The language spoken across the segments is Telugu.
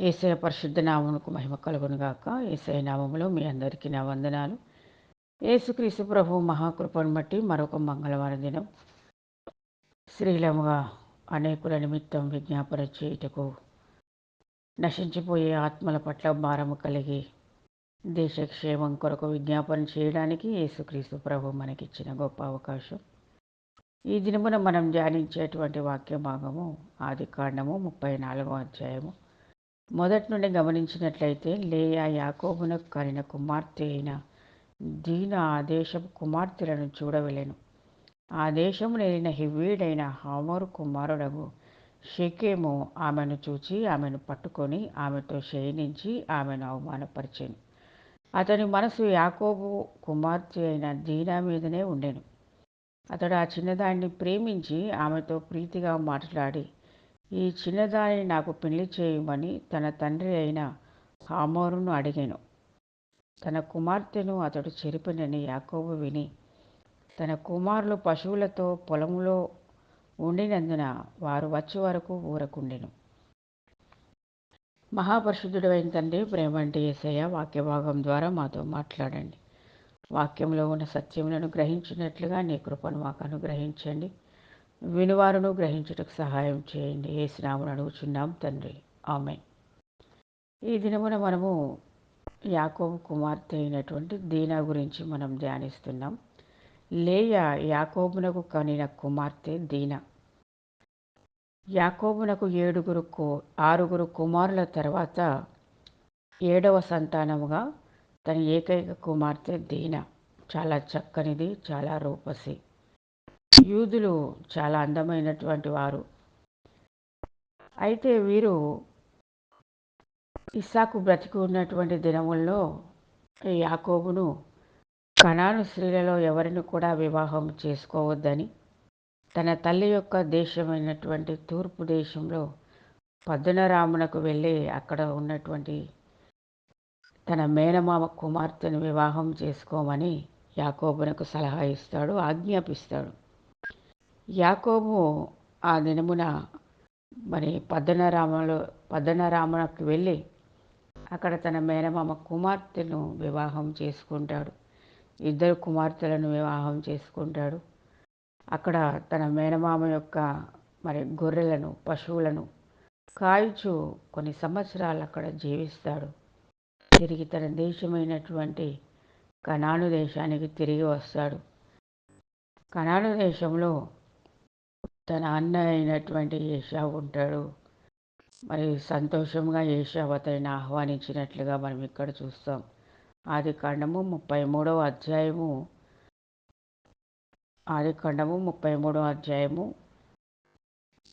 యేసయ్య పరిశుద్ధ నామమునకు మహిమ కలుగును గాక. యేసయ్య నామములో మీ అందరికీ నా వందనాలు. యేసుక్రీస్తు ప్రభు మహాకృపను బట్టి మరొక మంగళవారం దినం శ్రీలముగా అనేకుల నిమిత్తం విజ్ఞాపన చేయుటకు, నశించిపోయే ఆత్మల పట్ల భారము కలిగి దేశక్షేమం కొరకు విజ్ఞాపన చేయడానికి యేసుక్రీస్తు ప్రభు మనకిచ్చిన గొప్ప అవకాశం. ఈ దినమున మనం ధ్యానించేటువంటి వాక్య భాగము ఆదికాండము 34వ అధ్యాయము. మొదటి నుండి గమనించినట్లయితే, లేయా యాకోబునకు కనిన కుమార్తె అయిన దీనా ఆ దేశపు కుమార్తెలను చూడవలెను. ఆ దేశము నేలిన హివ్వీడైన హామోరు కుమారుడగు షెకెము ఆమెను చూచి ఆమెను పట్టుకొని ఆమెతో శయనించి ఆమెను అవమానపరిచెను. అతని మనసు యాకోబు కుమార్తె అయిన దీనా మీదనే ఉండెను. అతడు ఆ చిన్నదాన్ని ప్రేమించి ఆమెతో ప్రీతిగా మాట్లాడి, ఈ చిన్నదానిని నాకు పెళ్లి చేయమని తన తండ్రి అయిన హామోరును అడిగాను. తన కుమార్తెను అతడు చెరిపెనని యాకోబు విని, తన కుమారులు పశువులతో పొలములో ఉండినందున వారు వచ్చే వరకు ఊరకుండెను. మహాపరిశుద్ధుడైన తండ్రి, ప్రేమంటే యేసయ్య, వాక్య భాగం ద్వారా మాతో మాట్లాడండి. వాక్యంలో ఉన్న సత్యములను గ్రహించినట్లుగా నీ కృపను మాకు అనుగ్రహించండి. వినువారును గ్రహించుటకు సహాయం చేయండి. యేసు నామమున అడుగుచున్నాం తండ్రి, ఆమేన్. ఈ దినమున మనము యాకోబు కుమార్తె అయినటువంటి దీనా గురించి మనం ధ్యానిస్తున్నాం. లేయా యాకోబునకు కనిన కుమార్తె దీనా. యాకోబునకు 6 కుమారుల తర్వాత 7వ సంతానముగా తన ఏకైక కుమార్తె దీనా. చాలా చక్కనిది, చాలా రూపసి. యూదులు చాలా అందమైనటువంటి వారు. అయితే వీరు ఇస్సాకు బ్రతికి ఉన్నటువంటి దినముల్లో యాకోబును కనాను స్త్రీలలో ఎవరిని కూడా వివాహం చేసుకోవద్దని, తన తల్లి యొక్క దేశమైనటువంటి తూర్పు దేశంలో పద్దనరామునకు వెళ్ళి అక్కడ ఉన్నటువంటి తన మేనమామ కుమార్తెను వివాహం చేసుకోమని యాకోబునకు సలహా ఇస్తాడు, ఆజ్ఞాపిస్తాడు. యాకోబు ఆ దినమున పద్దనరామునకు వెళ్ళి అక్కడ తన మేనమామ కుమార్తెను వివాహం చేసుకుంటాడు. 2 కుమార్తెలను వివాహం చేసుకుంటాడు. అక్కడ తన మేనమామ యొక్క గొర్రెలను, పశువులను కాయుచు కొన్ని సంవత్సరాలు అక్కడ జీవిస్తాడు. తిరిగి తన దేశమైనటువంటి కనాను దేశానికి తిరిగి వస్తాడు. కనాను దేశంలో తన అన్న అయినటువంటి ఏశావు ఉంటాడు. సంతోషంగా ఏశావు అతన్ని ఆహ్వానించినట్లుగా మనం ఇక్కడ చూస్తాం. ఆదికాండము 33వ అధ్యాయము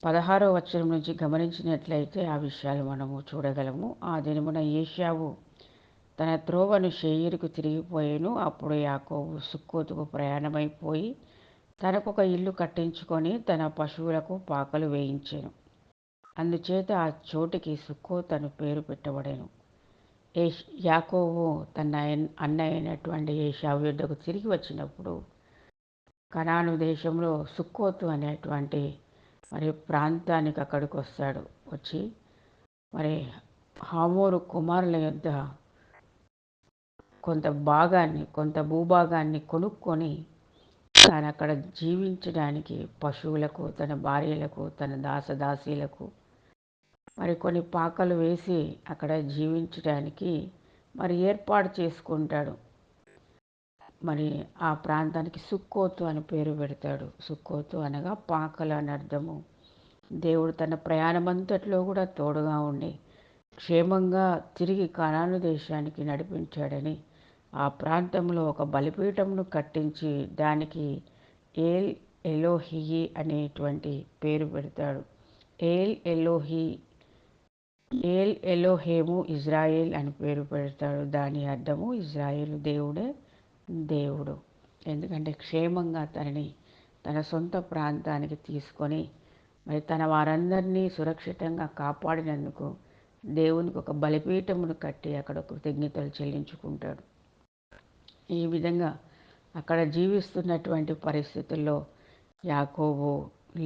16వ వచనం నుంచి గమనించినట్లయితే ఆ విషయాలు మనము చూడగలము. ఆ దినమున ఏశావు తన త్రోవను షేయీరుకు తిరిగిపోయాను. అప్పుడు యాకోబు సుక్కోతుకు ప్రయాణమైపోయి తనకొక ఇల్లు కట్టించుకొని తన పశువులకు పాకలు వేయించాను. అందుచేత ఆ చోటికి సుక్కోత్ అని పేరు పెట్టబడెను. యాకోబు తన అన్న అయినటువంటి ఏశావు యొద్దకు తిరిగి వచ్చినప్పుడు కనాను దేశంలో సుక్కోతు అనేటువంటి ప్రాంతానికి అక్కడికి వస్తాడు. వచ్చి హామోరు కుమారుల యొద్ద కొంత భూభాగాన్ని కొనుక్కొని తాను అక్కడ జీవించడానికి పశువులకు, తన భార్యలకు, తన దాసదాసీలకు కొన్ని పాకలు వేసి అక్కడ జీవించడానికి ఏర్పాటు చేసుకుంటాడు. ఆ ప్రాంతానికి సుక్కోతు అని పేరు పెడతాడు. సుక్కోతు అనగా పాకలు అని అర్థము. దేవుడు తన ప్రయాణమంతట్లో కూడా తోడుగా ఉండి క్షేమంగా తిరిగి కనాను దేశానికి నడిపించాడని ఆ ప్రాంతంలో ఒక బలిపీఠమును కట్టించి దానికి ఏల్ ఎలోహి అనేటువంటి పేరు పెడతాడు. ఏల్ ఎలోహేము ఇజ్రాయేల్ అని పేరు పెడతాడు. దాని అర్థము ఇజ్రాయేలు దేవుడే దేవుడు. ఎందుకంటే క్షేమంగా తనని తన సొంత ప్రాంతానికి తీసుకొని తన వారందరినీ సురక్షితంగా కాపాడినందుకు దేవునికి ఒక బలిపీఠమును కట్టి అక్కడ కృతజ్ఞతలు చెల్లించుకుంటాడు. ఈ విధంగా అక్కడ జీవిస్తున్నటువంటి పరిస్థితుల్లో యాకోబు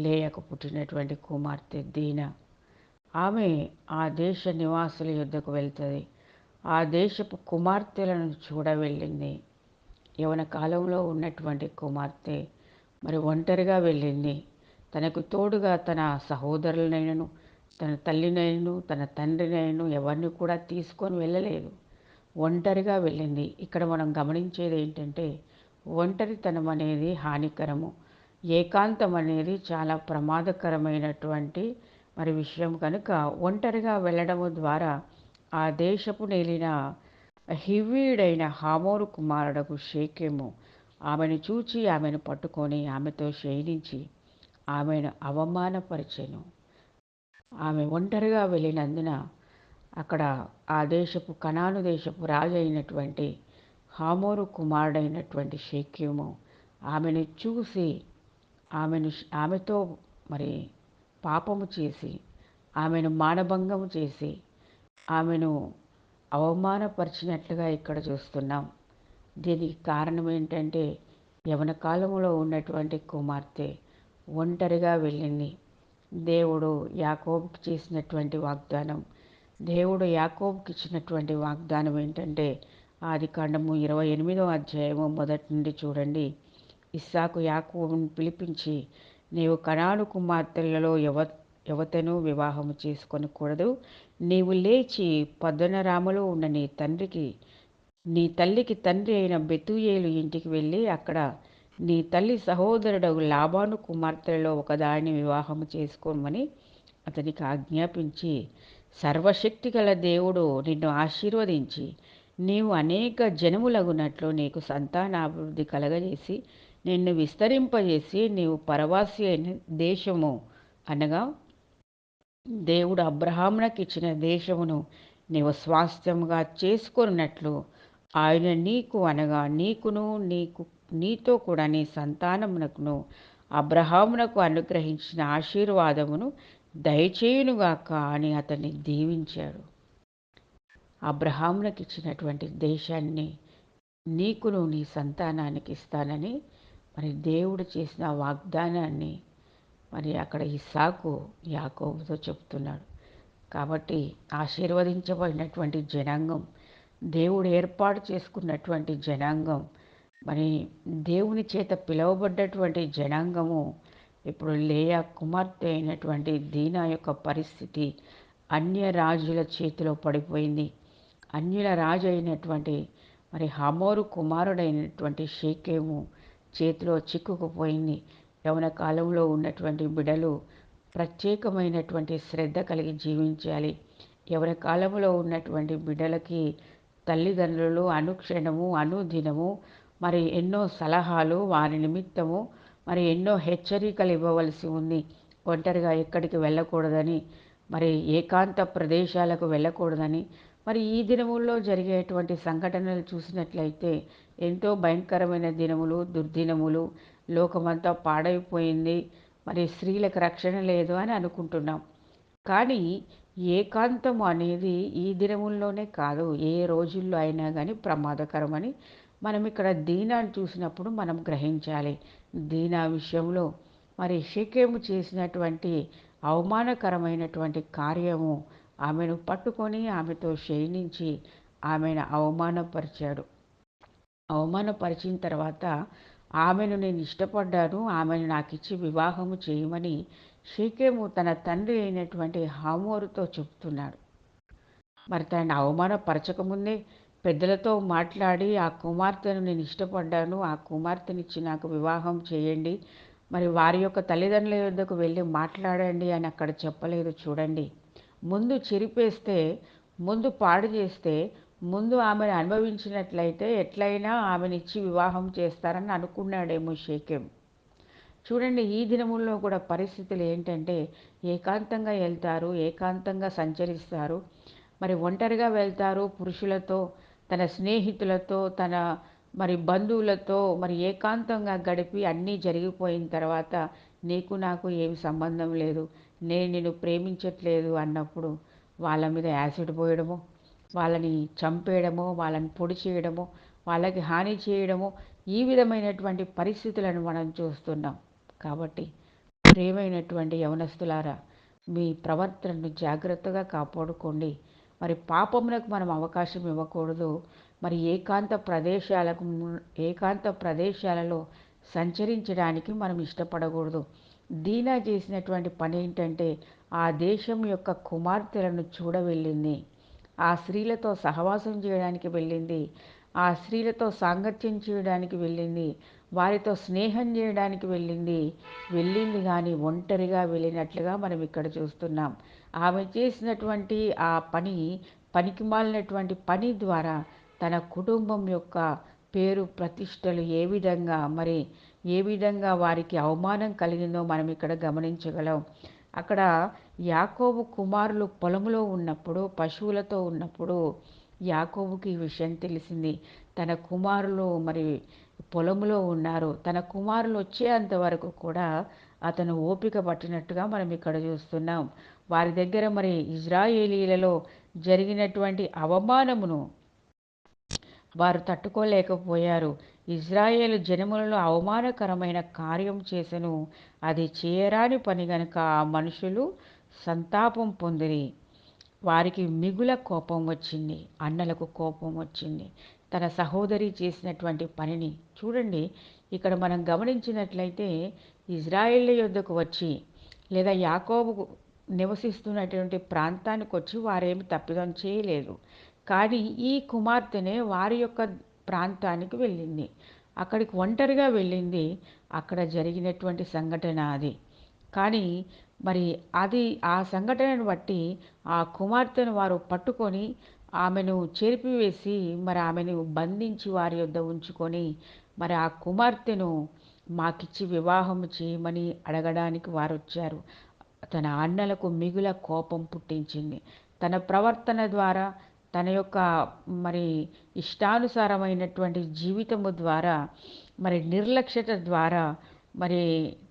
లేయకు పుట్టినటువంటి కుమార్తె దీనా ఆమె ఆ దేశ నివాసుల యొద్దకు వెళ్తుంది. ఆ దేశపు కుమార్తెలను చూడ వెళ్ళింది. యవన కాలంలో ఉన్నటువంటి కుమార్తె మరి ఒంటరిగా వెళ్ళింది. తనకు తోడుగా తన సహోదరులనైనను, తన తల్లినైనను, తన తండ్రినైనను ఎవరిని కూడా తీసుకొని వెళ్ళలేదు. ఒంటరిగా వెళ్ళింది. ఇక్కడ మనం గమనించేది ఏంటంటే, ఒంటరితనం అనేది హానికరము. ఏకాంతం అనేది చాలా ప్రమాదకరమైనటువంటి మరి విషయం కనుక ఒంటరిగా వెళ్ళడము ద్వారా ఆ దేశపు నేలిన హివ్వీయుడైన హామోరు కుమారుడకు షేకెము ఆమెను చూచి ఆమెను పట్టుకొని ఆమెతో శయనించి ఆమెను అవమానపరిచెను. ఆమె ఒంటరిగా వెళ్ళినందున అక్కడ ఆ దేశపు కనాను దేశపు రాజు అయినటువంటి హామోరు కుమారుడైనటువంటి షేకెము ఆమెను చూసి ఆమెను ఆమెతో మరి పాపము చేసి ఆమెను మానభంగము చేసి ఆమెను అవమానపరిచినట్లుగా ఇక్కడ చూస్తున్నాం. దీనికి కారణం ఏంటంటే, యవన కాలంలో ఉన్నటువంటి కుమార్తె ఒంటరిగా వెళ్ళింది. దేవుడు యాకోబుకి చేసినటువంటి వాగ్దానం, దేవుడు యాకోబుకి ఇచ్చినటువంటి వాగ్దానం ఏంటంటే, ఆదికాండము 28వ అధ్యాయము మొదటి నుండి చూడండి. ఇస్సాకు యాకోబును పిలిపించి, నీవు కనాను కుమార్తెలలో యువతను వివాహము చేసుకొనకూడదు. నీవు లేచి పద్దనరాములో ఉన్న నీ తల్లికి తండ్రి అయిన బెతూయేలు ఇంటికి వెళ్ళి అక్కడ నీ తల్లి సహోదరుడు లాబాను కుమార్తెలలో ఒకదానిని వివాహము చేసుకోమని అతనికి ఆజ్ఞాపించి, సర్వశక్తి గల దేవుడు నిన్ను ఆశీర్వదించి నీవు అనేక జనములగునట్లు నీకు సంతానాభివృద్ధి కలగజేసి నిన్ను విస్తరింపజేసి నీవు పరవాసి అయిన దేశము అనగా దేవుడు అబ్రహామునకు ఇచ్చిన దేశమును నీవు స్వాస్థ్యముగా చేసుకొన్నట్లు ఆయన నీకు అనగా నీతో కూడా నీ సంతానమునకును అబ్రహామునకు అనుగ్రహించిన ఆశీర్వాదమును దయచేయునుగాక అని అతన్ని దీవించాడు. అబ్రహామునకు ఇచ్చినటువంటి దేశాన్ని నీకును నీ సంతానానికి ఇస్తానని మరి దేవుడు చేసిన వాగ్దానాన్ని మరి అక్కడ ఇస్సాకు యాకోబుతో చెప్తున్నాడు. కాబట్టి ఆశీర్వదించబడినటువంటి జనాంగం, దేవుడు ఏర్పాటు చేసుకున్నటువంటి జనాంగం, మరి దేవుని చేత పిలువబడ్డటువంటి జనాంగము ఇప్పుడు లేయా కుమార్తె అయినటువంటి దీనా యొక్క పరిస్థితి అన్య రాజుల చేతిలో పడిపోయింది. అన్యుల రాజు అయినటువంటి మరి హమోరు కుమారుడైనటువంటి షేకెము చేతిలో చిక్కుకుపోయింది. యవన కాలంలో ఉన్నటువంటి బిడ్డలు ప్రత్యేకమైనటువంటి శ్రద్ధ కలిగి జీవించాలి. యవన కాలంలో ఉన్నటువంటి బిడ్డలకి తల్లిదండ్రులు అనుక్షణము అనుదినము మరి ఎన్నో సలహాలు వారి నిమిత్తము మరి ఎన్నో హెచ్చరికలు ఇవ్వవలసి ఉంది. ఒంటరిగా ఎక్కడికి వెళ్ళకూడదని, మరి ఏకాంత ప్రదేశాలకు వెళ్ళకూడదని. మరి ఈ దినముల్లో జరిగేటువంటి సంఘటనలు చూసినట్లయితే ఎంతో భయంకరమైన దినములు, దుర్దినములు, లోకమంతా పాడైపోయింది, మరి స్త్రీలకు రక్షణ లేదు అని అనుకుంటున్నాం. కానీ ఏకాంతం అనేది ఈ దినముల్లోనే కాదు, ఏ రోజుల్లో అయినా కానీ ప్రమాదకరమని మనం ఇక్కడ దీనాను చూసినప్పుడు మనం గ్రహించాలి. దీనా విషయంలో మరి షెకెము చేసినటువంటి అవమానకరమైనటువంటి కార్యము ఆమెను పట్టుకొని ఆమెతో శయనించి ఆమెను అవమానపరిచాడు. అవమానపరిచిన తర్వాత ఆమెను నేను ఇష్టపడ్డాను, ఆమెను నాకు ఇచ్చి వివాహము చేయమని షెకెము తన తండ్రి అయినటువంటి హమోరుతో చెప్తున్నాడు. మరి తనని అవమానపరచకముందే పెద్దలతో మాట్లాడి ఆ కుమార్తెను నేను ఇష్టపడ్డాను, ఆ కుమార్తెనిచ్చి నాకు వివాహం చేయండి, మరి వారి యొక్క తల్లిదండ్రుల యొద్దకు వెళ్ళి మాట్లాడండి అని అక్కడ చెప్పలేదు. చూడండి, ముందు చెరిపేస్తే, ముందు పాడు చేస్తే, ముందు ఆమెను అనుభవించినట్లయితే ఎట్లయినా ఆమెనిచ్చి వివాహం చేస్తారని అనుకున్నాడేమో షేకెం. చూడండి, ఈ దినముల్లో కూడా పరిస్థితులు ఏంటంటే ఏకాంతంగా వెళ్తారు, ఏకాంతంగా సంచరిస్తారు, మరి ఒంటరిగా వెళ్తారు పురుషులతో, తన స్నేహితులతో, తన మరి బంధువులతో మరి ఏకాంతంగా గడిపి అన్నీ జరిగిపోయిన తర్వాత నీకు నాకు ఏమి సంబంధం లేదు, నేను నిన్ను ప్రేమించట్లేదు అన్నప్పుడు వాళ్ళ మీద యాసిడ్ పోయడము, వాళ్ళని చంపేయడము, వాళ్ళని పొడి చేయడము, వాళ్ళకి హాని చేయడము, ఈ విధమైనటువంటి పరిస్థితులను మనం చూస్తున్నాం. కాబట్టి ప్రియమైనటువంటి యవనస్తులారా, మీ ప్రవర్తనను జాగ్రత్తగా కాపాడుకోండి. మరి పాపమునకు మనం అవకాశం ఇవ్వకూడదు. మరి ఏకాంత ప్రదేశాలలో సంచరించడానికి మనం ఇష్టపడకూడదు. దీనా చేసినటువంటి పని ఏంటంటే ఆ దేశం యొక్క కుమార్తెలను చూడ వెళ్ళింది. ఆ స్త్రీలతో సహవాసం చేయడానికి వెళ్ళింది. ఆ స్త్రీలతో సాంగత్యం చేయడానికి వెళ్ళింది. వారితో స్నేహం చేయడానికి వెళ్ళింది కానీ ఒంటరిగా వెళ్ళినట్లుగా మనం ఇక్కడ చూస్తున్నాం. ఆమె చేసినటువంటి ఆ పనికిమాలినటువంటి పని ద్వారా తన కుటుంబం యొక్క పేరు ప్రతిష్టలు ఏ విధంగా వారికి అవమానం కలిగిందో మనం ఇక్కడ గమనించగలం. అక్కడ యాకోబు కుమారులు పొలంలో ఉన్నప్పుడు, పశువులతో ఉన్నప్పుడు యాకోబుకి ఈ విషయం తెలిసింది. తన కుమారులు పొలంలో ఉన్నారు. తన కుమారులు వచ్చేంత వరకు కూడా అతను ఓపిక పట్టినట్టుగా మనం ఇక్కడ చూస్తున్నాం. వారి దగ్గర ఇజ్రాయేలీలలో జరిగినటువంటి అవమానమును వారు తట్టుకోలేకపోయారు. ఇజ్రాయేలు జనములలో అవమానకరమైన కార్యం చేసెను. అది చేయరాని పని గనుక ఆ మనుషులు సంతాపం పొందిరి. వారికి మిగుల కోపం వచ్చింది. అన్నలకు కోపం వచ్చింది. తన సహోదరి చేసినటువంటి పనిని చూడండి. ఇక్కడ మనం గమనించినట్లయితే ఇజ్రాయేళ్ల యొద్దకు వచ్చి లేదా యాకోబు నివసిస్తున్నటువంటి ప్రాంతానికి వచ్చి వారేమి తప్పిదం చేయలేదు. కానీ ఈ కుమార్తెనే వారి యొక్క ప్రాంతానికి వెళ్ళింది. అక్కడికి ఒంటరిగా వెళ్ళింది. అక్కడ జరిగినటువంటి సంఘటన అది. కానీ మరి అది ఆ సంఘటనను బట్టి ఆ కుమార్తెను వారు పట్టుకొని ఆమెను చెరిపివేసి ఆమెను బంధించి వారి యొద్ద ఉంచుకొని ఆ కుమార్తెను మాకిచ్చి వివాహం చేయమని అడగడానికి వారు వచ్చారు. తన అన్నలకు మిగుల కోపం పుట్టించింది. తన ప్రవర్తన ద్వారా తన యొక్క మరి ఇష్టానుసారమైనటువంటి జీవితము ద్వారా నిర్లక్ష్యత ద్వారా మరి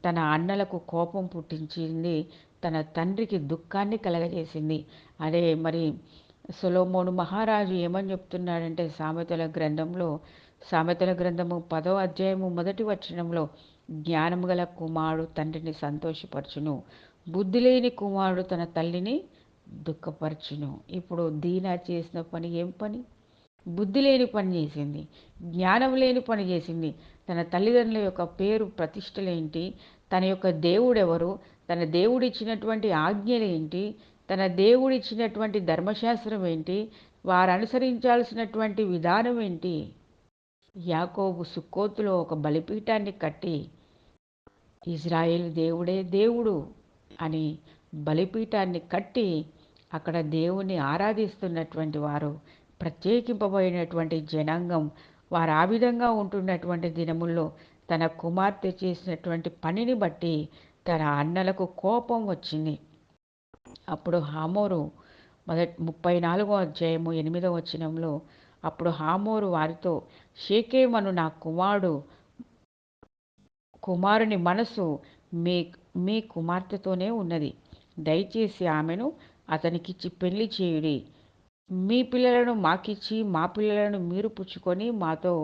తన అన్నలకు కోపం పుట్టించింది. తన తండ్రికి దుఃఖాన్ని కలగజేసింది. అదే సొలొమోను మహారాజు ఏమని చెప్తున్నాడంటే సామెతల గ్రంథము 10వ అధ్యాయము 1వ వచనంలో జ్ఞానము గల కుమారుడు తండ్రిని సంతోషపరచును, బుద్ధి లేని కుమారుడు తన తల్లిని దుఃఖపరచును. ఇప్పుడు దీనా చేసిన పని ఏం పని? బుద్ధి లేని పని చేసింది. జ్ఞానం లేని పని చేసింది. తన తల్లిదండ్రుల యొక్క పేరు ప్రతిష్టలేంటి, తన యొక్క దేవుడెవరు, తన దేవుడిచ్చినటువంటి ఆజ్ఞలేంటి, తన దేవుడిచ్చినటువంటి ధర్మశాస్త్రం ఏంటి, వారు అనుసరించాల్సినటువంటి విధానం ఏంటి? యాకోబు సుక్కోతులో ఒక బలిపీఠాన్ని కట్టి ఇజ్రాయేల్ దేవుడే దేవుడు అని బలిపీఠాన్ని కట్టి అక్కడ దేవుని ఆరాధిస్తున్నటువంటి వారు, ప్రత్యేకింపబడినటువంటి జనాంగం, వారు ఆ విధంగా ఉంటున్నటువంటి దినముల్లో తన కుమార్తె చేసినటువంటి పనిని బట్టి తన అన్నలకు కోపం వచ్చింది. అప్పుడు హామోరు 34వ అధ్యాయము 8వ వచనంలో అప్పుడు హామోరు వారితో, షేకెమను నా కుమారుని మనసు మీ మీ కుమార్తెతోనే ఉన్నది. దయచేసి ఆమెను అతనికిచ్చి పెళ్లి చేయుడి. మీ పిల్లలను మాకిచ్చి మా పిల్లలను మీరు పుచ్చుకొని మాతో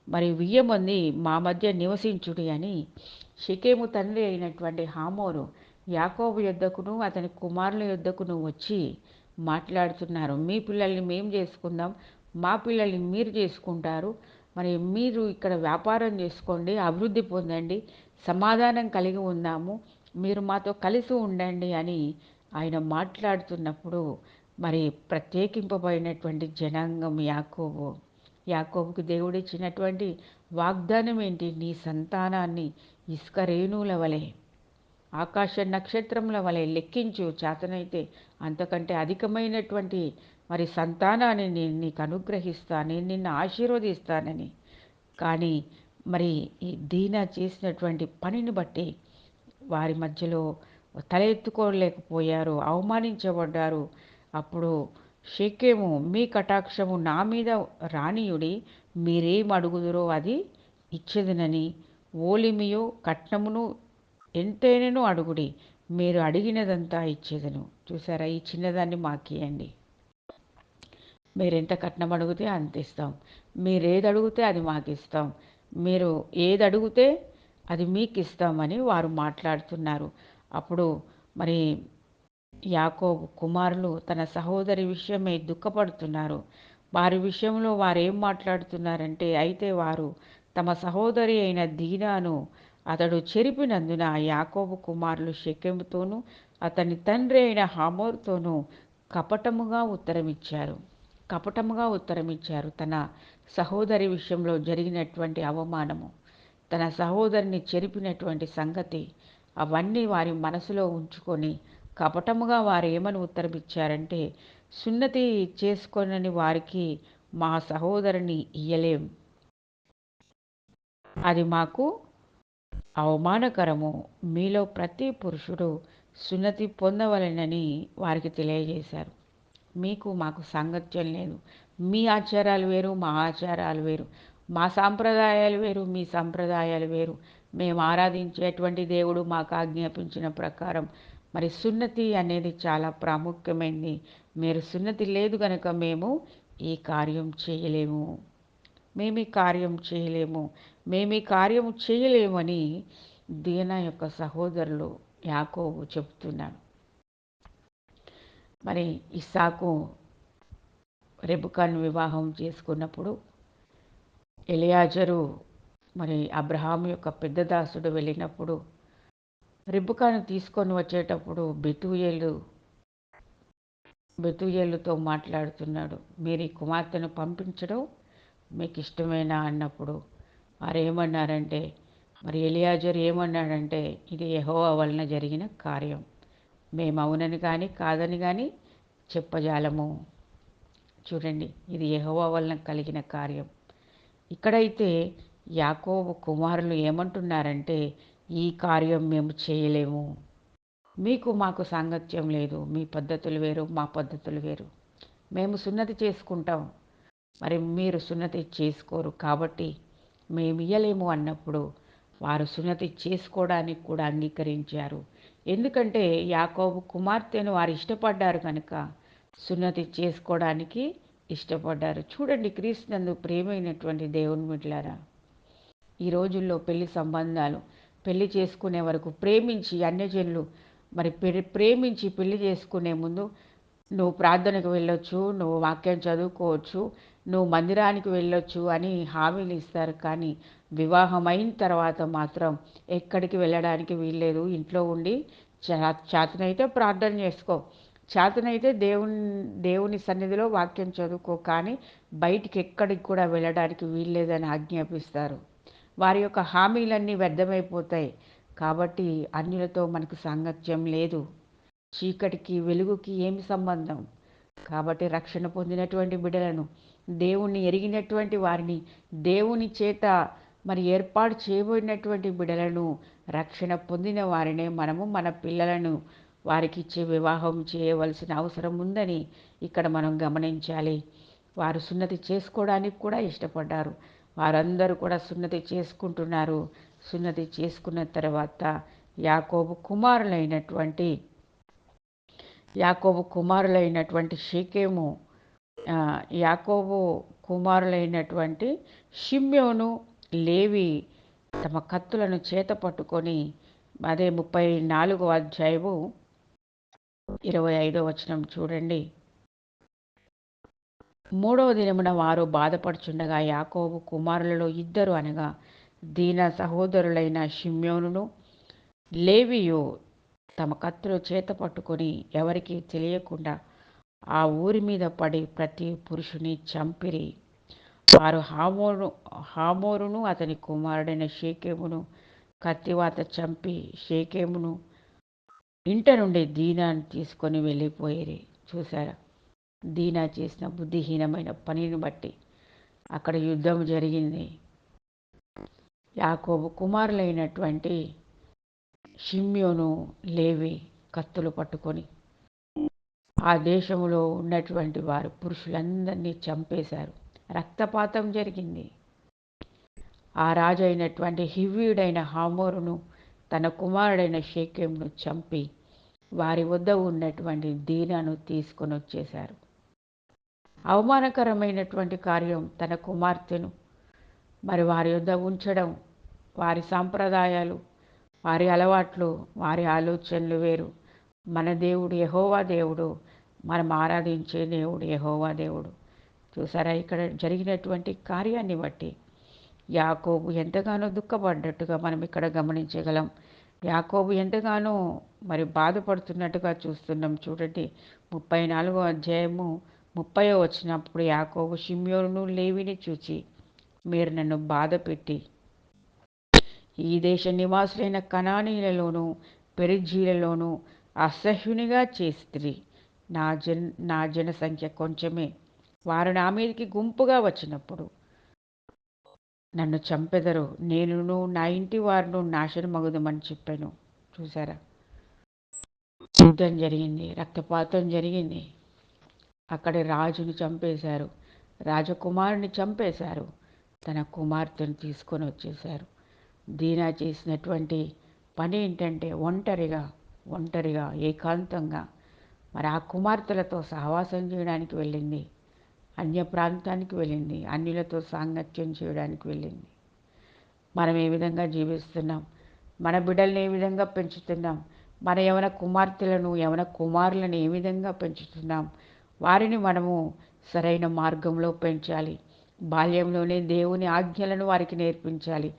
1000 మంది మా మధ్య నివసించుడి అని షెకెము తండ్రి అయినటువంటి హామోరు యాకోబు యొద్దకును అతని కుమారుల యొద్దకును వచ్చి మాట్లాడుతున్నారు. మీ పిల్లల్ని మేము చేసుకుందాం, మా పిల్లల్ని మీరు చేసుకుంటారు, మీరు ఇక్కడ వ్యాపారం చేసుకోండి, అభివృద్ధి పొందండి, సమాధానం కలిగి ఉందాము, మీరు మాతో కలిసి ఉండండి అని ఆయన మాట్లాడుతున్నప్పుడు ప్రత్యేకింపబడినటువంటి జనాంగం యాకోబుకు దేవుడిచ్చినటువంటి వాగ్దానం ఏంటి? నీ సంతానాన్ని ఇసుక రేణువుల వలె, ఆకాశ నక్షత్రముల వలె లెక్కించు, చేతనైతే అంతకంటే అధికమైనటువంటి సంతానాన్ని నేను నీకు అనుగ్రహిస్తాను, నేను నిన్ను ఆశీర్వదిస్తానని. కానీ ఈ దీనా చేసినటువంటి పనిని బట్టి వారి మధ్యలో తల ఎత్తుకోలేకపోయారు, అవమానించబడ్డారు. అప్పుడు షెకెము, మీ కటాక్షము నా మీద రానియుడి, మీరేం అడుగుదురో అది ఇచ్చేదనని, ఓలిమియు కట్నమును ఎంతైనను అడుగుడి, మీరు అడిగినదంతా ఇచ్చేదను. చూసారా, ఈ చిన్నదాన్ని మాకియండి, మీరెంత కట్నం అడిగితే అంత ఇస్తాం, మీరు ఏది అడిగితే అది మాకు ఇస్తాం, మీరు ఏది అడిగితే అది మీకు ఇస్తామని వారు మాట్లాడుతున్నారు. అప్పుడు యాకోబు కుమారులు తన సహోదరి విషయమై దుఃఖపడుతున్నారు. వారి విషయంలో వారేం మాట్లాడుతున్నారంటే, అయితే వారు తమ సహోదరి అయిన దీనాను అతడు చెరిపినందున యాకోబు కుమారులు షెకెముతోనూ అతని తండ్రి అయిన హమోరుతోనూ కపటముగా ఉత్తరమిచ్చారు. తన సహోదరి విషయంలో జరిగినటువంటి అవమానము, తన సహోదరిని చెరిపినటువంటి సంగతి, అవన్నీ వారి మనసులో ఉంచుకొని కపటముగా వారు ఏమని ఉత్తరమిచ్చారంటే, సున్నతి చేసుకొనని వారికి మా సహోదరిని ఇయ్యలేం, అది మాకు అవమానకరము. మీలో ప్రతి పురుషుడు సున్నతి పొందవలెనని వారికి తెలియజేశారు. మీకు మాకు సాంగత్యం లేదు. మీ ఆచారాలు వేరు, మా ఆచారాలు వేరు. మా సాంప్రదాయాలు వేరు, మీ సాంప్రదాయాలు వేరు. మేము ఆరాధించేటువంటి దేవుడు మాకు ఆజ్ఞాపించిన ప్రకారం మరి సున్నతి అనేది చాలా ప్రాముఖ్యమైనది. మీరు సున్నతి లేదు కనుక మేము ఈ కార్యం చేయలేము, మేము ఈ కార్యం చేయలేము, మేము ఈ కార్యం చేయలేమని దీనా యొక్క సహోదరులు యాకోబు చెబుతున్నాడు. మరి ఇస్సాకు రెబెకాను వివాహం చేసుకున్నప్పుడు ఎలియాజరు మరి అబ్రహాం యొక్క పెద్ద దాసుడు వెళ్ళినప్పుడు రెబెకాను తీసుకొని వచ్చేటప్పుడు బెతూయేలుతో మాట్లాడుతున్నాడు. మీరు ఈ కుమార్తెను పంపించడం మీకు ఇష్టమేనా అన్నప్పుడు వారు ఏమన్నారంటే, మరి ఎలియాజరు ఏమన్నాడంటే, ఇది యెహోవా వలన జరిగిన కార్యం, మేము అవునని కానీ కాదని కానీ చెప్పజాలము. చూడండి, ఇది యెహోవా వలన కలిగిన కార్యం. ఇక్కడైతే యాకోబు కుమారులు ఏమంటున్నారంటే, ఈ కార్యం మేము చేయలేము, మీకు మాకు సాంగత్యం లేదు, మీ పద్ధతులు వేరు, మా పద్ధతులు వేరు. మేము సున్నతి చేసుకుంటాం, మరి మీరు సున్నతి చేసుకోరు, కాబట్టి మేము ఇయ్యలేము అన్నప్పుడు వారు సున్నతి చేసుకోవడానికి కూడా అంగీకరించారు. ఎందుకంటే యాకోబు కుమార్తెను వారు ఇష్టపడ్డారు కనుక సున్నతి చేసుకోవడానికి ఇష్టపడ్డారు. చూడండి, క్రీస్తునందు ప్రియమైనటువంటి దేవుని బిడ్డలారా, ఈ రోజుల్లో పెళ్లి సంబంధాలు, పెళ్లి చేసుకునే వరకు ప్రేమించి అన్యజనులు మరి ప్రేమించి పెళ్లి చేసుకునే ముందు నువ్వు ప్రార్థనకు వెళ్ళొచ్చు, నువ్వు వాక్యం చదువుకోవచ్చు, నువ్వు మందిరానికి వెళ్ళొచ్చు అని హామీలు ఇస్తారు. కానీ వివాహం అయిన తర్వాత మాత్రం ఎక్కడికి వెళ్ళడానికి వీల్లేదు. ఇంట్లో ఉండి చేతనైతే ప్రార్థన చేసుకో, చేతనైతే దేవుని సన్నిధిలో వాక్యం చదువుకో, కానీ బయటికి ఎక్కడికి కూడా వెళ్ళడానికి వీల్లేదని ఆజ్ఞాపిస్తారు. వారి యొక్క హామీలన్నీ వ్యర్థమైపోతాయి. కాబట్టి అన్యులతో మనకు సాంగత్యం లేదు. చీకటికి వెలుగుకి ఏమి సంబంధం? కాబట్టి రక్షణ పొందినటువంటి బిడ్డలను, దేవుణ్ణి ఎరిగినటువంటి వారిని, దేవుని చేత మరి ఏర్పాటు చేయబడినటువంటి బిడ్డలను, రక్షణ పొందిన వారినే మనము మన పిల్లలను వారికి ఇచ్చే వివాహం చేయవలసిన అవసరం ఉందని ఇక్కడ మనం గమనించాలి. వారు సున్నతి చేసుకోవడానికి కూడా ఇష్టపడ్డారు. వారందరూ కూడా సున్నతి చేసుకుంటున్నారు. సున్నతి చేసుకున్న తర్వాత యాకోబు కుమారులైనటువంటి షేకెము, యాకోబు కుమారులైనటువంటి షిమ్యోను, లేవి తమ కత్తులను చేత పట్టుకొని, అదే 34వ అధ్యాయము 25వ వచనం చూడండి. 3వ దినమున వారు బాధపడుచుండగా యాకోబు కుమారులలో ఇద్దరు అనగా దీనా సహోదరులైన షిమ్యోనును లేవియు తమ కత్తులు చేత పట్టుకొని ఎవరికి తెలియకుండా ఆ ఊరి మీద పడి ప్రతి పురుషుని చంపిరి. వారు హామోరును అతని కుమారుడైన షేకెమును కత్తివాత చంపి షేకెమును ఇంట నుండి దీనాను తీసుకొని వెళ్ళిపోయేరి. చూసారా, దీనా చేసిన బుద్ధిహీనమైన పనిని బట్టి అక్కడ యుద్ధం జరిగింది. యాకోబు కుమారులైనటువంటి షిమ్యోను, లేవి కత్తులు పట్టుకొని ఆ దేశంలో ఉన్నటువంటి వారు పురుషులందరినీ చంపేశారు. రక్తపాతం జరిగింది. ఆ రాజు అయినటువంటి హివ్వీయుడైన హామోరును తన కుమారుడైన షేకెమును చంపి వారి వద్ద ఉన్నటువంటి దీనాను తీసుకొని వచ్చేశారు. అవమానకరమైనటువంటి కార్యం, తన కుమార్తెను మరి వారి వద్ద ఉంచడం. వారి సాంప్రదాయాలు, వారి అలవాట్లు, వారి ఆలోచనలు వేరు, మన దేవుడు యెహోవా దేవుడు, మనం ఆరాధించే దేవుడు యెహోవా దేవుడు. చూసారా ఇక్కడ జరిగినటువంటి కార్యాన్ని బట్టి యాకోబు ఎంతగానో దుఃఖపడ్డట్టుగా మనం ఇక్కడ గమనించగలం. యాకోబు ఎంతగానో మరి బాధపడుతున్నట్టుగా చూస్తున్నాం. చూడండి 34వ అధ్యాయము 30వ వచనప్పుడు యాకోబు షిమ్యోనును లేవిని చూచి, మీరు నన్ను బాధపెట్టి ఈ దేశ నివాసులైన కనానీయులలోనూ పెరిజ్జీలలోనూ అసహ్యునిగా చేస్తిరి. నా జనసంఖ్య కొంచెమే. వారు నా మీదికి గుంపుగా వచ్చినప్పుడు నన్ను చంపెదరు. నేనును నా ఇంటి వారును నాశనమగుదమని చెప్పాను. చూసారా, యుద్ధం జరిగింది, రక్తపాతం జరిగింది. అక్కడి రాజుని చంపేశారు, రాజకుమారుని చంపేశారు, తన కుమార్తెను తీసుకొని వచ్చేశారు. దీనా చేసినటువంటి పని ఏంటంటే ఒంటరిగా ఏకాంతంగా మరి ఆ కుమార్తెలతో సహవాసం చేయడానికి వెళ్ళింది. అన్య ప్రాంతానికి వెళ్ళింది, అన్యులతో సాంగత్యం చేయడానికి వెళ్ళింది. మనం ఏ విధంగా జీవిస్తున్నాం, మన బిడ్డల్ని ఏ విధంగా పెంచుతున్నాం, మన యవన కుమార్తెలను యవన కుమారులను ఏ విధంగా పెంచుతున్నాం, వారిని మనము సరైన మార్గంలో పెంచాలి. బాల్యంలోనే దేవుని ఆజ్ఞలను వారికి నేర్పించాలి,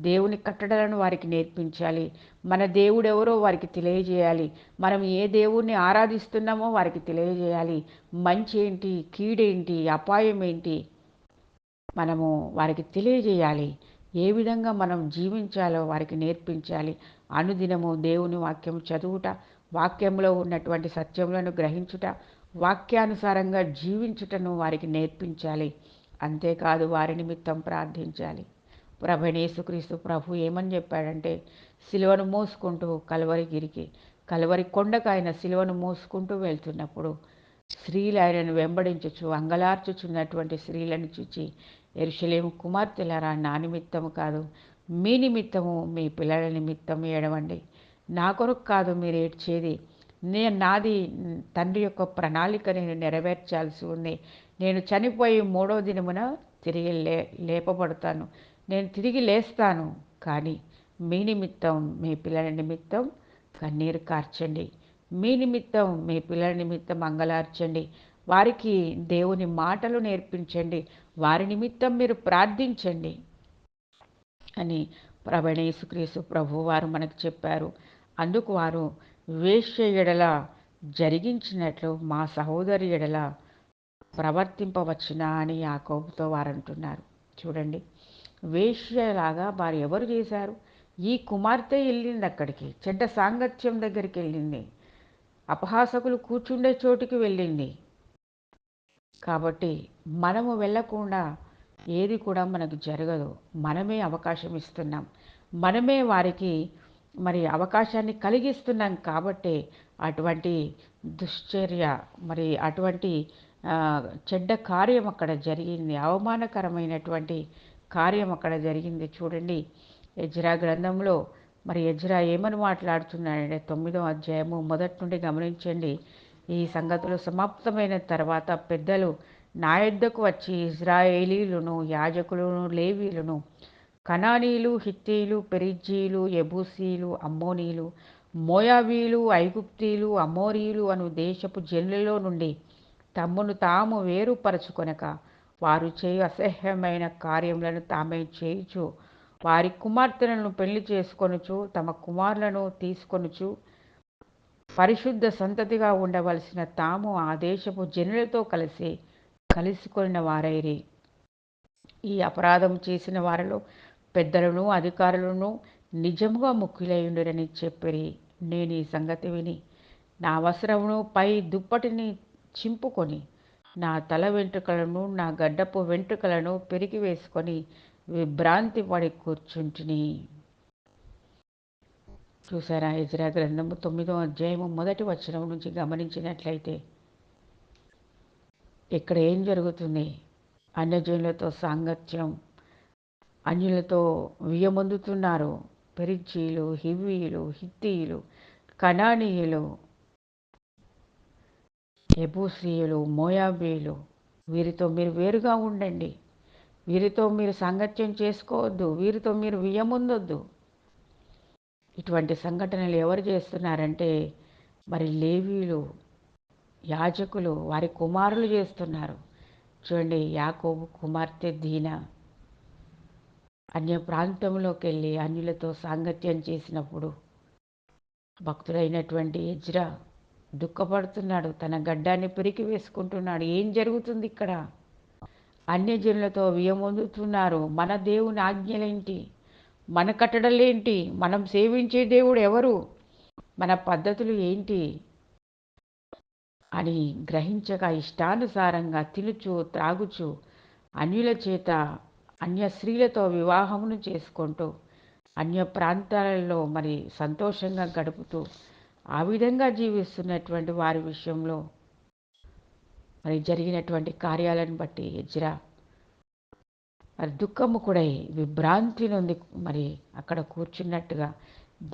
దేవుని కట్టడలను వారికి నేర్పించాలి. మన దేవుడు ఎవరో వారికి తెలియజేయాలి, మనం ఏ దేవుణ్ణి ఆరాధిస్తున్నామో వారికి తెలియజేయాలి. మంచి ఏంటి, కీడేంటి, అపాయం ఏంటి మనము వారికి తెలియజేయాలి. ఏ విధంగా మనం జీవించాలో వారికి నేర్పించాలి. అనుదినము దేవుని వాక్యం చదువుట, వాక్యంలో ఉన్నటువంటి సత్యములను గ్రహించుట, వాక్యానుసారంగా జీవించుటను వారికి నేర్పించాలి. అంతేకాదు వారి నిమిత్తం ప్రార్థించాలి. యేసుక్రీస్తు ప్రభు ఏమని చెప్పాడంటే, సిలువను మోసుకుంటూ కలువరి కొండకు ఆయన సిలువను మోసుకుంటూ వెళ్తున్నప్పుడు స్త్రీలు ఆయనను వెంబడించుచు అంగలార్చుచున్నటువంటి స్త్రీలను చూచి, యెరూషలేము కుమార్తెలారా, నా నిమిత్తము కాదు మీ నిమిత్తము మీ పిల్లల నిమిత్తం ఏడవండి. నా కొరకు కాదు మీరు ఏడ్చేది, నాది తండ్రి యొక్క ప్రణాళిక నేను నెరవేర్చాల్సి ఉంది. నేను చనిపోయి 3వ దినమున తిరిగి లేపబడతాను, నేను తిరిగి లేస్తాను. కానీ మీ నిమిత్తం మీ పిల్లల నిమిత్తం కన్నీరు కార్చండి, మీ నిమిత్తం మీ పిల్లల నిమిత్తం అంగలార్చండి, వారికి దేవుని మాటలు నేర్పించండి, వారి నిమిత్తం మీరు ప్రార్థించండి అని యేసుక్రీస్తు ప్రభు వారు మనకు చెప్పారు. అందుకు వారు వేశ్య ఎడల జరిగించినట్లు మా సహోదరి ఎడల ప్రవర్తింపవచ్చునా అని యాకోబుతో వారు అంటున్నారు. చూడండి, వేశ్యలాగా వారు ఎవరు చేశారు? ఈ కుమార్తె వెళ్ళింది అక్కడికి, చెడ్డ సాంగత్యం దగ్గరికి వెళ్ళింది, అపహాసకులు కూర్చుండే చోటుకి వెళ్ళింది. కాబట్టి మనము వెళ్ళకుండా ఏది కూడా మనకు జరగదు. మనమే అవకాశం ఇస్తున్నాం, మనమే వారికి మరి అవకాశాన్ని కలిగిస్తున్నాం. కాబట్టి అటువంటి దుశ్చర్య, మరి అటువంటి చెడ్డ కార్యం అక్కడ జరిగింది, అవమానకరమైనటువంటి కార్యం అక్కడ జరిగింది. చూడండి, ఎజ్రా గ్రంథంలో మరి ఎజ్రా ఏమని మాట్లాడుతున్నాడంటే 9వ అధ్యాయము మొదటి నుండి గమనించండి. ఈ సంగతులు సమాప్తమైన తర్వాత పెద్దలు నా యొద్దకు వచ్చి ఇజ్రాయేలీలను, యాజకులను, లేవీలను, కనానీయులు, హిత్తీలు, పెరిజ్జీలు, యెబూసీలు, అమ్మోనీలు, మోయాబీలు, ఐగుప్తీలు, అమోరీలు అను దేశపు జనులలో నుండి తమ్మును తాము వేరుపరచుకొనక వారు చేయు అసహ్యమైన కార్యములను తామే చేయుచు వారి కుమార్తెలను పెళ్లి చేసుకొనుచు తమ కుమారులను తీసుకొనుచు పరిశుద్ధ సంతతిగా ఉండవలసిన తాము ఆ దేశపు జనులతో కలిసికొనిన వారైరి. ఈ అపరాధం చేసిన వారిలో పెద్దలను అధికారులను నిజముగా ముఖ్యులైండురని చెప్పిరి. నేను ఈ సంగతి విని నా వస్త్రమును పై దుప్పటిని చింపుకొని నా తల వెంట్రుకలను నా గడ్డపు వెంట్రుకలను పెరిగి వేసుకొని విభ్రాంతి పడి కూర్చుంటిని. చూసారా, ఎజ్రా గ్రంథము 9వ అధ్యాయము మొదటి వచనం నుంచి గమనించినట్లయితే ఇక్కడ ఏం జరుగుతుంది? అన్యజనులతో సాంగత్యం, అన్యులతో వియ్యమొందుతున్నారు. పెరిజ్జీలు, హివ్వీలు, హిత్తీయులు, కనానీయులు, యెబూసీయులు, మోయాబీలు, వీరితో మీరు వేరుగా ఉండండి, వీరితో మీరు సాంగత్యం చేసుకోవద్దు, వీరితో మీరు వియ్యమొందొద్దు. ఇటువంటి సంఘటనలు ఎవరు చేస్తున్నారంటే మరి లేవీలు, యాజకులు వారి కుమారులు చేస్తున్నారు. చూడండి, యాకోబు కుమార్తె దీన అన్య ప్రాంతంలోకి వెళ్ళి అన్యులతో సాంగత్యం చేసినప్పుడు భక్తుడైనటువంటి ఎజ్రా దుఃఖపడుతున్నాడు. తన గడ్డాన్ని పెరికి వేసుకుంటున్నాడు. ఏం జరుగుతుంది ఇక్కడ? అన్యజనులతో వియమొందుతున్నారు. మన దేవుని ఆజ్ఞలేంటి? మన కట్టడలేంటి? మనం సేవించే దేవుడు ఎవరు? మన పద్ధతులు ఏంటి అని గ్రహించక ఇష్టానుసారంగా తినుచు త్రాగుచు అన్యుల చేత అన్య స్త్రీలతో వివాహమును చేసుకుంటూ అన్య ప్రాంతాలలో మరి సంతోషంగా గడుపుతూ ఆ విధంగా జీవిస్తున్నటువంటి వారి విషయంలో మరి జరిగినటువంటి కార్యాలను బట్టి ఎజ్రా మరి దుఃఖముకుడై విభ్రాంతి నొంది మరి అక్కడ కూర్చున్నట్టుగా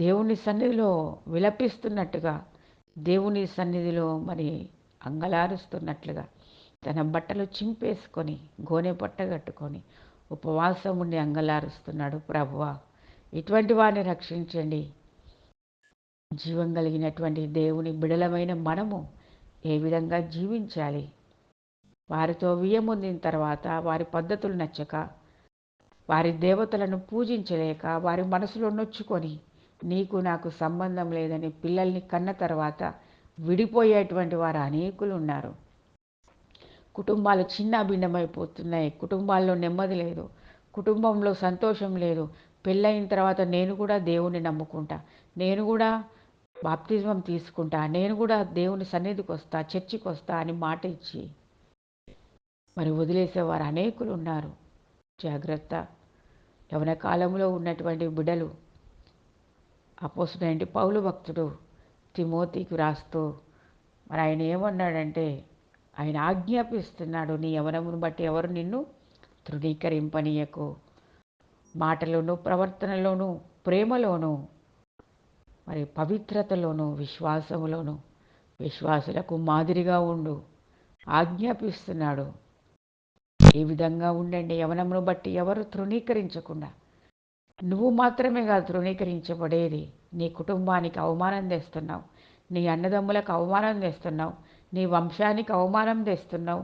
దేవుని సన్నిధిలో విలపిస్తున్నట్టుగా దేవుని సన్నిధిలో మరి అంగలారుస్తున్నట్లుగా తన బట్టలు చింపేసుకొని గోనె పట్ట కట్టుకొని ఉపవాసం ఉండి అంగలారుస్తున్నాడు. ప్రభువా, ఇటువంటి వారిని రక్షించండి. జీవం కలిగినటువంటి దేవుని బిడలమైన మనము ఏ విధంగా జీవించాలి? వారితో వియ్యమొందిన తర్వాత వారి పద్ధతులు నచ్చక, వారి దేవతలను పూజించలేక, వారి మనసులో నొచ్చుకొని నీకు నాకు సంబంధం లేదని పిల్లల్ని కన్న తర్వాత విడిపోయేటువంటి వారు అనేకులు ఉన్నారు. కుటుంబాలు చిన్న భిన్నమైపోతున్నాయి. కుటుంబాల్లో నెమ్మది లేదు, కుటుంబంలో సంతోషం లేదు. పెళ్ళయిన తర్వాత నేను కూడా దేవుని నమ్ముకుంటా, నేను కూడా బాప్తిజం తీసుకుంటా, నేను కూడా దేవుని సన్నిధికి వస్తా, చర్చికి వస్తా అని మాట ఇచ్చి మరి వదిలేసేవారు అనేకులు ఉన్నారు. జాగ్రత్త. యవన కాలంలో ఉన్నటువంటి బిడ్డలు, అపోస్తుడైన పౌలు భక్తుడు తిమోతికి రాస్తూ మరి ఆయన ఏమన్నాడంటే, ఆయన ఆజ్ఞాపిస్తున్నాడు, నీ యవనమును బట్టి ఎవరు నిన్ను తృణీకరింపనీయకు, మాటలోను ప్రవర్తనలోను ప్రేమలోను మరి పవిత్రతలోను విశ్వాసములోను విశ్వాసులకు మాదిరిగా ఉండు ఆజ్ఞాపిస్తున్నాడు. ఈ విధంగా ఉండండి. యవనమును బట్టి ఎవరు తృణీకరించకుండా. నువ్వు మాత్రమే కాదు తృణీకరించబడేది, నీ కుటుంబానికి అవమానం తెస్తున్నావు, నీ అన్నదమ్ములకు అవమానం తెస్తున్నావు, నీ వంశానికి అవమానం తెస్తున్నావు,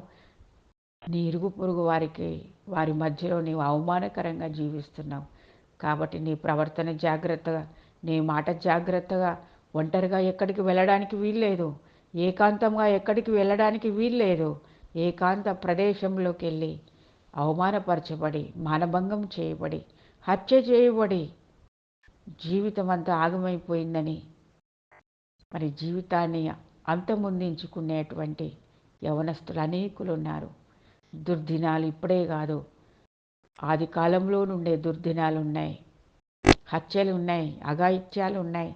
నీ ఇరుగు పొరుగు వారికి వారి మధ్యలో నీవు అవమానకరంగా జీవిస్తున్నావు. కాబట్టి నీ ప్రవర్తన జాగ్రత్తగా, నీ మాట జాగ్రత్తగా. ఒంటరిగా ఎక్కడికి వెళ్ళడానికి వీల్లేదు, ఏకాంతంగా ఎక్కడికి వెళ్ళడానికి వీల్లేదు. ఏకాంత ప్రదేశంలోకి వెళ్ళి అవమానపరచబడి, మానభంగం చేయబడి, హత్య చేయబడి జీవితం అంతా ఆగమైపోయిందని మరి జీవితాన్ని అంతమొందించుకునేటువంటి యవనస్తులు అనేకులు ఉన్నారు. దుర్దినాలు ఇప్పుడే కాదు, ఆది కాలంలో నుండే దుర్దినాలు ఉన్నాయి, హత్యలు ఉన్నాయి, అఘాయిత్యాలు ఉన్నాయి,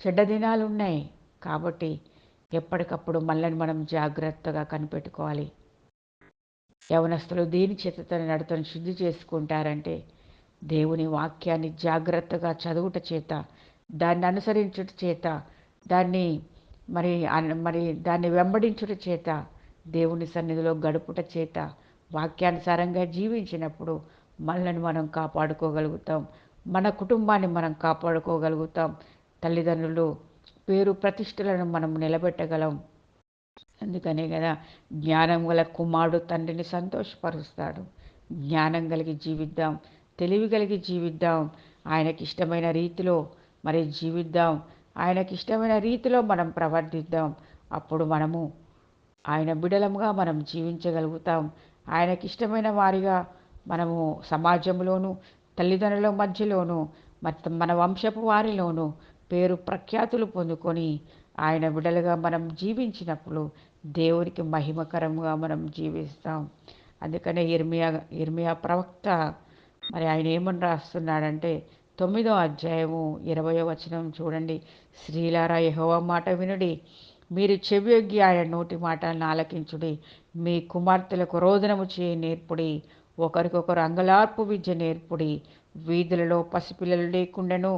చెడ్డ దినాలు ఉన్నాయి. కాబట్టి ఎప్పటికప్పుడు మనల్ని మనం జాగ్రత్తగా కనిపెట్టుకోవాలి. యవనస్తులు దేని చేత తన నడతను శుద్ధి చేసుకుంటారంటే దేవుని వాక్యాన్ని జాగ్రత్తగా చదువుట చేత, దాన్ని అనుసరించుట చేత, దాన్ని మరి దాన్ని వెంబడించుట చేత, దేవుని సన్నిధిలో గడుపుట చేత, వాక్యానుసారంగా జీవించినప్పుడు మనల్ని మనం కాపాడుకోగలుగుతాం, మన కుటుంబాన్ని మనం కాపాడుకోగలుగుతాం, తల్లిదండ్రులు పేరు ప్రతిష్టలను మనం నిలబెట్టగలం. అందుకనే కదా జ్ఞానం గల కుమారుడు తండ్రిని సంతోషపరుస్తాడు. జ్ఞానం కలిగి జీవిద్దాం, తెలివి కలిగి జీవిద్దాం, ఆయనకి ఇష్టమైన రీతిలో మరి జీవిద్దాం, ఆయనకి ఇష్టమైన రీతిలో మనం ప్రవర్తిద్దాం. అప్పుడు మనము ఆయన బిడలముగా మనం జీవించగలుగుతాం. ఆయనకి ఇష్టమైన వారిగా మనము సమాజంలోనూ, తల్లిదండ్రుల మధ్యలోనూ, మన వంశపు వారిలోనూ పేరు ప్రఖ్యాతులు పొందుకొని ఆయన బిడలుగా మనం జీవించినప్పుడు దేవునికి మహిమకరంగా మనం జీవిస్తాం. అందుకనే ఇర్మియా ప్రవక్త మరి ఆయన ఏమని రాస్తున్నాడంటే 9వ అధ్యాయము 20వ వచనం చూడండి. స్త్రీలారా, యెహోవా మాట వినుడి, మీరు చెవియొగ్గి ఆయన నోటి మాటలను ఆలకించుడి. మీ కుమార్తెలకు రోదనము చేయి నేర్పుడి, ఒకరికొకరు అంగలార్పు విద్య నేర్పుడి. వీధులలో పసిపిల్లలు లేకుండాను,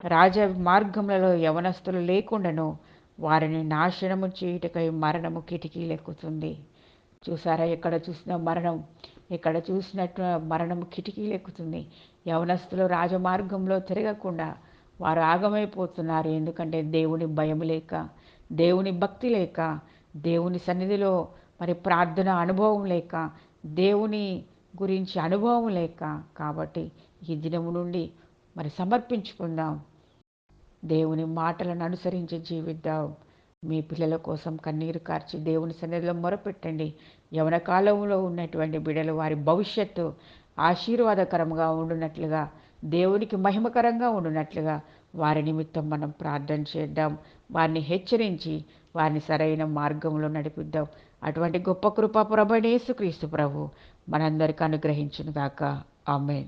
రాజ మార్గములలో యవనస్తులు లేకుండాను వారిని నాశనము చేయుటకై మరణము కిటికీలెక్కుతుంది. చూసారా, ఎక్కడ చూసిన మరణం, ఎక్కడ చూసినట్టు మరణం కిటికీలెక్కుతుంది. యవనస్తులు రాజమార్గంలో తిరగకుండా వారు ఆగమైపోతున్నారు. ఎందుకంటే దేవుని భయం లేక, దేవుని భక్తి లేక, దేవుని సన్నిధిలో మరి ప్రార్థన అనుభవం లేక, దేవుని గురించి అనుభవం లేక. కాబట్టి ఈ దినము నుండి మరి సమర్పించుకుందాం. దేవుని మాటలను అనుసరించి జీవిద్దాం. మీ పిల్లల కోసం కన్నీరు కార్చి దేవుని సన్నిధిలో మొరపెట్టండి. యవన కాలంలో ఉన్నటువంటి బిడ్డలు వారి భవిష్యత్తు ఆశీర్వాదకరంగా ఉండునట్లుగా, దేవునికి మహిమకరంగా ఉండునట్లుగా వారి నిమిత్తం మనం ప్రార్థన చేద్దాం. వారిని హెచ్చరించి వారిని సరైన మార్గంలో నడిపిద్దాం. అటువంటి గొప్ప కృప ప్రభు యేసుక్రీస్తు ప్రభు మనందరికీ అనుగ్రహించును గాక. ఆమేన్.